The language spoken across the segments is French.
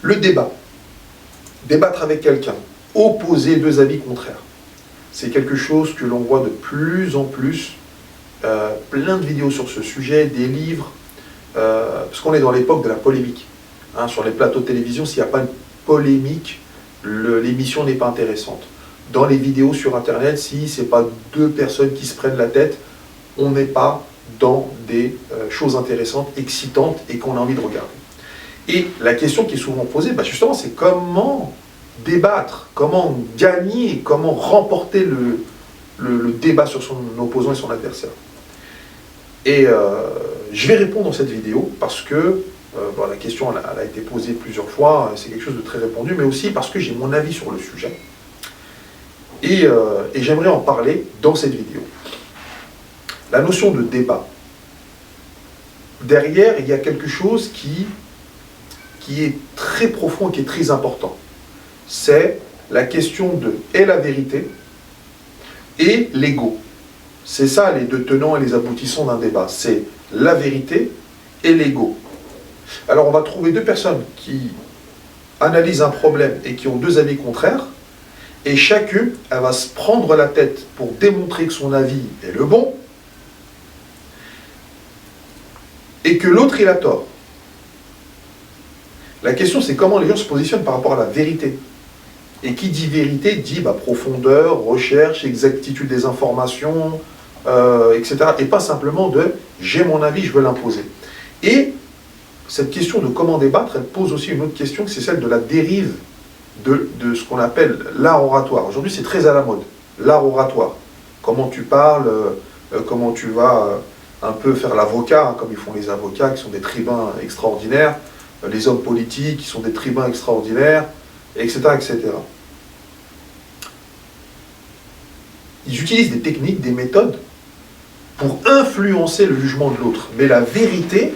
Le débat, débattre avec quelqu'un, opposer deux avis contraires, c'est quelque chose que l'on voit de plus en plus, plein de vidéos sur ce sujet, des livres, parce qu'on est dans l'époque de la polémique. Hein, sur les plateaux de télévision, s'il n'y a pas une polémique, l'émission n'est pas intéressante. Dans les vidéos sur Internet, si ce n'est pas deux personnes qui se prennent la tête, on n'est pas dans des choses intéressantes, excitantes et qu'on a envie de regarder. Et la question qui est souvent posée, justement, c'est comment débattre, comment gagner, comment remporter le débat sur son opposant et son adversaire. Et je vais répondre dans cette vidéo parce que la question elle a été posée plusieurs fois, c'est quelque chose de très répandu, mais aussi parce que j'ai mon avis sur le sujet. Et j'aimerais en parler dans cette vidéo. La notion de débat. Derrière, il y a quelque chose qui est très profond et qui est très important. C'est la question de et la vérité et l'ego. C'est ça les deux tenants et les aboutissants d'un débat. C'est la vérité et l'ego. Alors on va trouver deux personnes qui analysent un problème et qui ont deux avis contraires, et chacune, elle va se prendre la tête pour démontrer que son avis est le bon, et que l'autre il a tort. La question c'est comment les gens se positionnent par rapport à la vérité. Et qui dit vérité dit profondeur, recherche, exactitude des informations, etc. Et pas simplement de j'ai mon avis, je veux l'imposer. Et cette question de comment débattre, elle pose aussi une autre question, c'est celle de la dérive de ce qu'on appelle l'art oratoire. Aujourd'hui c'est très à la mode, l'art oratoire. Comment tu parles, comment tu vas un peu faire l'avocat, comme ils font les avocats qui sont des tribuns extraordinaires, les hommes politiques qui sont des tribuns extraordinaires, etc., etc. Ils utilisent des techniques, des méthodes pour influencer le jugement de l'autre. Mais la vérité,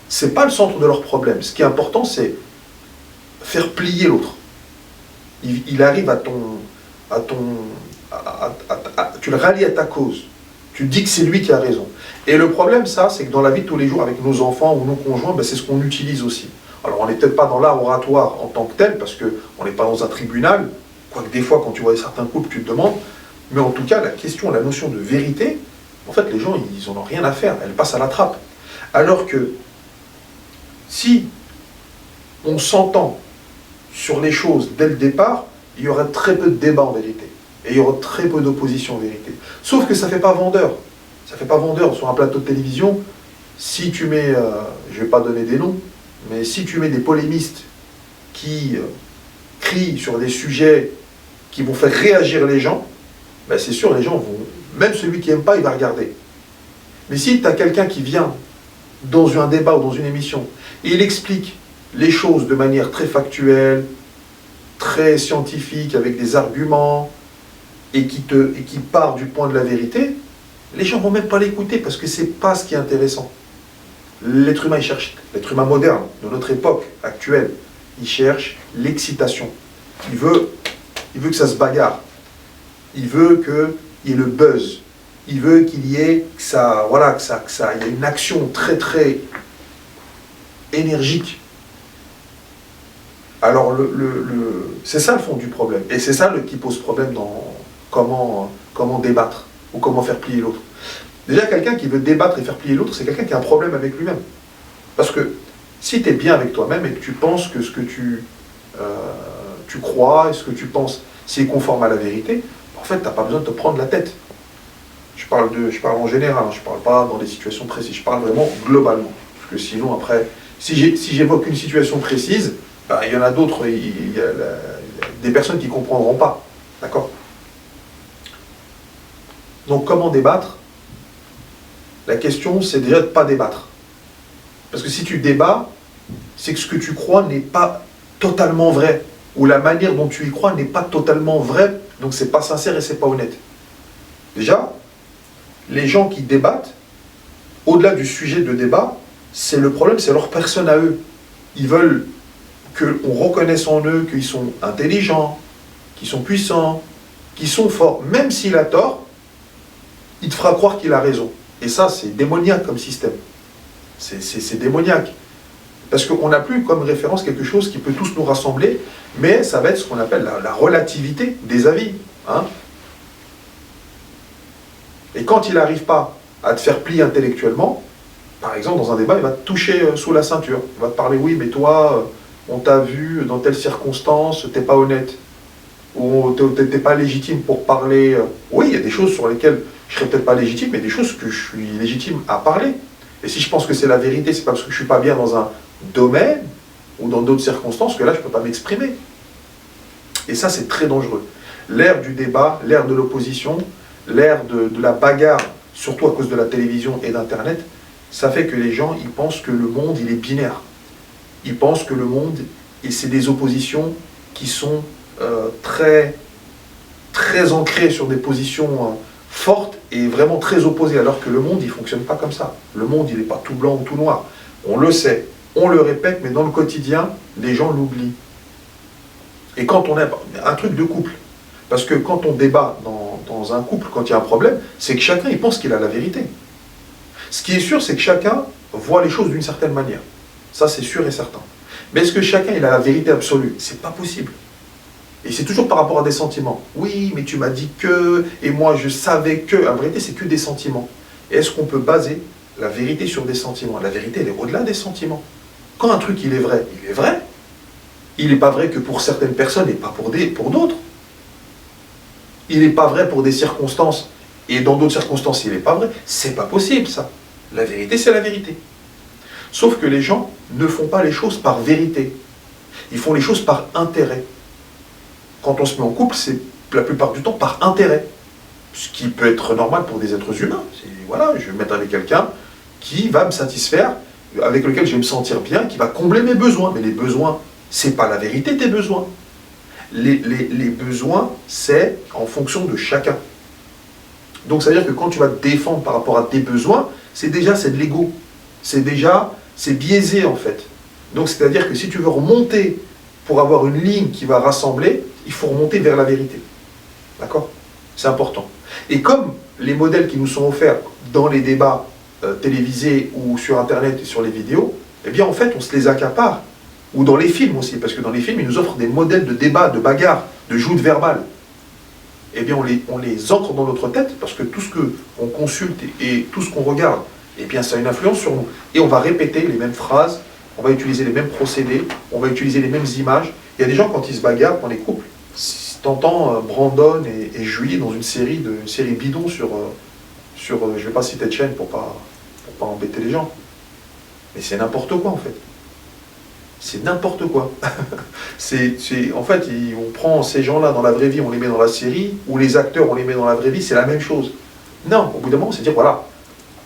ce n'est pas le centre de leur problème. Ce qui est important, c'est faire plier l'autre. Il arrive tu le rallies à ta cause. Tu dis que c'est lui qui a raison. Et le problème, c'est que dans la vie de tous les jours, avec nos enfants ou nos conjoints, c'est ce qu'on utilise aussi. Alors, on n'est peut-être pas dans l'art oratoire en tant que tel, parce qu'on n'est pas dans un tribunal, quoique des fois, quand tu vois certains couples, tu te demandes, mais en tout cas, la notion de vérité, en fait, les gens, ils n'en ont rien à faire, elle passe à la trappe. Alors que, si on s'entend sur les choses dès le départ, il y aura très peu de débat en vérité, et il y aura très peu d'opposition en vérité. Sauf que ça ne fait pas vendeur. Ça ne fait pas vendeur sur un plateau de télévision. Si tu mets, je ne vais pas donner des noms, mais si tu mets des polémistes qui crient sur des sujets qui vont faire réagir les gens, c'est sûr, les gens vont, même celui qui n'aime pas, il va regarder. Mais si tu as quelqu'un qui vient dans un débat ou dans une émission, et il explique les choses de manière très factuelle, très scientifique, avec des arguments, et qui part du point de la vérité, les gens ne vont même pas l'écouter, parce que ce n'est pas ce qui est intéressant. L'être humain, il cherche, l'être humain moderne, de notre époque actuelle, il cherche l'excitation. Il veut que ça se bagarre. Il veut qu'il y ait le buzz. Il veut qu'il y ait il y a une action très très énergique. Alors c'est ça le fond du problème. Et c'est ça qui pose problème dans comment débattre ou comment faire plier l'autre. Déjà, quelqu'un qui veut débattre et faire plier l'autre, c'est quelqu'un qui a un problème avec lui-même. Parce que si tu es bien avec toi-même et que tu penses que ce que tu crois et ce que tu penses, c'est conforme à la vérité, en fait, tu n'as pas besoin de te prendre la tête. Je parle en général, je ne parle pas dans des situations précises, je parle vraiment globalement. Parce que sinon, après, si j'évoque une situation précise, il y en a d'autres, il y a des personnes qui ne comprendront pas. D'accord ? Donc, comment débattre ? La question, c'est déjà de ne pas débattre. Parce que si tu débats, c'est que ce que tu crois n'est pas totalement vrai. Ou la manière dont tu y crois n'est pas totalement vraie. Donc c'est pas sincère et c'est pas honnête. Déjà, les gens qui débattent, au-delà du sujet de débat, le problème, c'est leur personne à eux. Ils veulent qu'on reconnaisse en eux qu'ils sont intelligents, qu'ils sont puissants, qu'ils sont forts. Même s'il a tort, il te fera croire qu'il a raison. Et ça, c'est démoniaque comme système. C'est démoniaque. Parce qu'on n'a plus comme référence quelque chose qui peut tous nous rassembler, mais ça va être ce qu'on appelle la relativité des avis. Hein. Et quand il n'arrive pas à te faire plier intellectuellement, par exemple, dans un débat, il va te toucher sous la ceinture. Il va te parler, oui, mais toi, on t'a vu dans telle circonstance, t'es pas honnête. Ou t'es pas légitime pour parler. Oui, il y a des choses sur lesquelles je serais peut-être pas légitime, mais des choses que je suis légitime à parler. Et si je pense que c'est la vérité, c'est pas parce que je suis pas bien dans un domaine ou dans d'autres circonstances que là, je peux pas m'exprimer. Et ça, c'est très dangereux. L'ère du débat, l'ère de l'opposition, l'ère de la bagarre, surtout à cause de la télévision et d'Internet, ça fait que les gens, ils pensent que le monde, il est binaire. Ils pensent que le monde, et c'est des oppositions qui sont très ancrées sur des positions fortes et vraiment très opposées, alors que le monde, il ne fonctionne pas comme ça. Le monde, il n'est pas tout blanc ou tout noir. On le sait, on le répète, mais dans le quotidien, les gens l'oublient. Et quand on a un truc de couple, parce que quand on débat dans un couple, quand il y a un problème, c'est que chacun, il pense qu'il a la vérité. Ce qui est sûr, c'est que chacun voit les choses d'une certaine manière. Ça, c'est sûr et certain. Mais est-ce que chacun, il a la vérité absolue? C'est pas possible. Et c'est toujours par rapport à des sentiments. Oui, mais tu m'as dit que, et moi je savais que. En vérité, c'est que des sentiments. Et est-ce qu'on peut baser la vérité sur des sentiments? La vérité, elle est au-delà des sentiments. Quand un truc, il est vrai, il est vrai. Il n'est pas vrai que pour certaines personnes et pas pour d'autres. Il n'est pas vrai pour des circonstances, et dans d'autres circonstances, il n'est pas vrai. C'est pas possible, ça. La vérité, c'est la vérité. Sauf que les gens ne font pas les choses par vérité. Ils font les choses par intérêt. Quand on se met en couple, c'est la plupart du temps par intérêt. Ce qui peut être normal pour des êtres humains. Voilà, je vais me mettre avec quelqu'un qui va me satisfaire, avec lequel je vais me sentir bien, qui va combler mes besoins. Mais les besoins, c'est pas la vérité tes besoins. Les besoins, c'est en fonction de chacun. Donc, ça veut dire que quand tu vas te défendre par rapport à tes besoins, c'est de l'ego. C'est biaisé en fait. Donc, c'est-à-dire que si tu veux remonter pour avoir une ligne qui va rassembler, il faut remonter vers la vérité. D'accord? C'est important. Et comme les modèles qui nous sont offerts dans les débats télévisés ou sur Internet et sur les vidéos, eh bien en fait on se les accapare. Ou dans les films aussi, parce que dans les films ils nous offrent des modèles de débat, de bagarre, de joute verbale. Eh bien on les ancre dans notre tête, parce que tout ce qu'on consulte et tout ce qu'on regarde, eh bien ça a une influence sur nous. Et on va répéter les mêmes phrases, on va utiliser les mêmes procédés, on va utiliser les mêmes images. Il y a des gens, quand ils se bagarrent, dans les couples, t'entends Brandon et Julie dans une série bidon sur je ne vais pas citer de chaîne pour pas embêter les gens. Mais c'est n'importe quoi en fait. C'est n'importe quoi. En fait, on prend ces gens-là dans la vraie vie, on les met dans la série, ou les acteurs, on les met dans la vraie vie, c'est la même chose. Non, au bout d'un moment, c'est dire, voilà,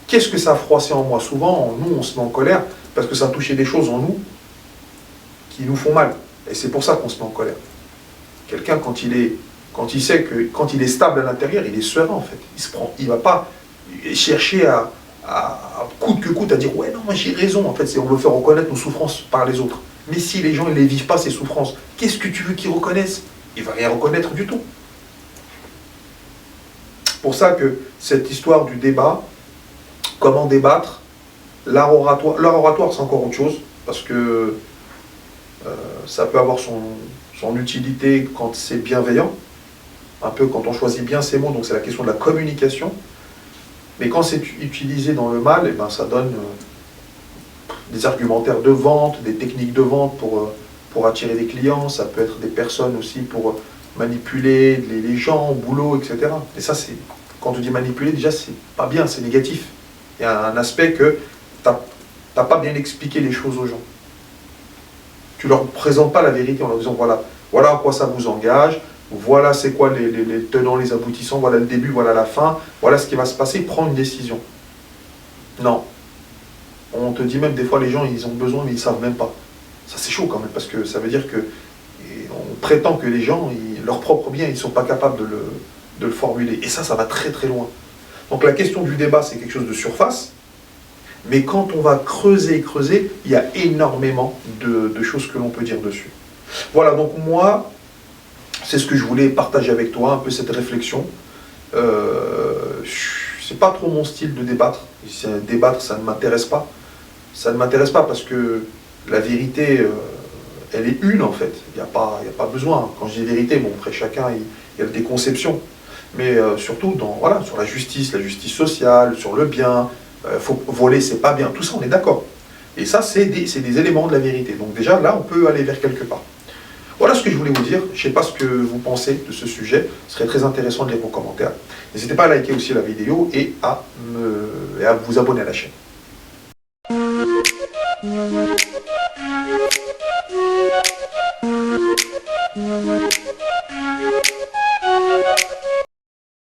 qu'est-ce que ça a froissé en moi? Souvent, nous, on se met en colère parce que ça a touché des choses en nous qui nous font mal. Et c'est pour ça qu'on se met en colère. Quelqu'un, quand il sait que quand il est stable à l'intérieur, il est serein en fait. Il ne va pas chercher à coûte que coûte à dire ouais non moi j'ai raison. En fait, on veut faire reconnaître nos souffrances par les autres. Mais si les gens ne les vivent pas ces souffrances, qu'est-ce que tu veux qu'ils reconnaissent? Il ne va rien reconnaître du tout. C'est pour ça que cette histoire du débat, comment débattre, l'art oratoire c'est encore autre chose parce que ça peut avoir son utilité quand c'est bienveillant, un peu quand on choisit bien ses mots, donc c'est la question de la communication. Mais quand c'est utilisé dans le mal, eh ben, ça donne des argumentaires de vente, des techniques de vente pour attirer des clients, ça peut être des personnes aussi pour manipuler les gens au boulot, etc. Et ça, quand on dit manipuler, déjà, c'est pas bien, c'est négatif. Il y a un aspect que t'as pas bien expliqué les choses aux gens. Tu ne leur présentes pas la vérité en leur disant voilà en quoi ça vous engage, voilà c'est quoi les tenants, les aboutissants, voilà le début, voilà la fin, voilà ce qui va se passer, prends une décision. Non. On te dit même des fois les gens ils ont besoin mais ils ne savent même pas. Ça c'est chaud quand même parce que ça veut dire que on prétend que les gens, leur propre bien, ils ne sont pas capables de le formuler. Et ça va très très loin. Donc la question du débat c'est quelque chose de surface. Mais quand on va creuser, il y a énormément de choses que l'on peut dire dessus. Voilà, donc moi, c'est ce que je voulais partager avec toi, un peu cette réflexion. C'est pas trop mon style de débattre. Débattre, ça ne m'intéresse pas. Ça ne m'intéresse pas parce que La vérité, elle est une en fait. Il n'y a pas besoin. Quand je dis vérité, bon, après chacun, il y a des conceptions. Mais surtout voilà, sur la justice sociale, sur le bien, faut voler, c'est pas bien. Tout ça, on est d'accord. Et ça, c'est des éléments de la vérité. Donc déjà, là, on peut aller vers quelque part. Voilà ce que je voulais vous dire. Je ne sais pas ce que vous pensez de ce sujet. Ce serait très intéressant de lire vos commentaires. N'hésitez pas à liker aussi la vidéo et à vous abonner à la chaîne.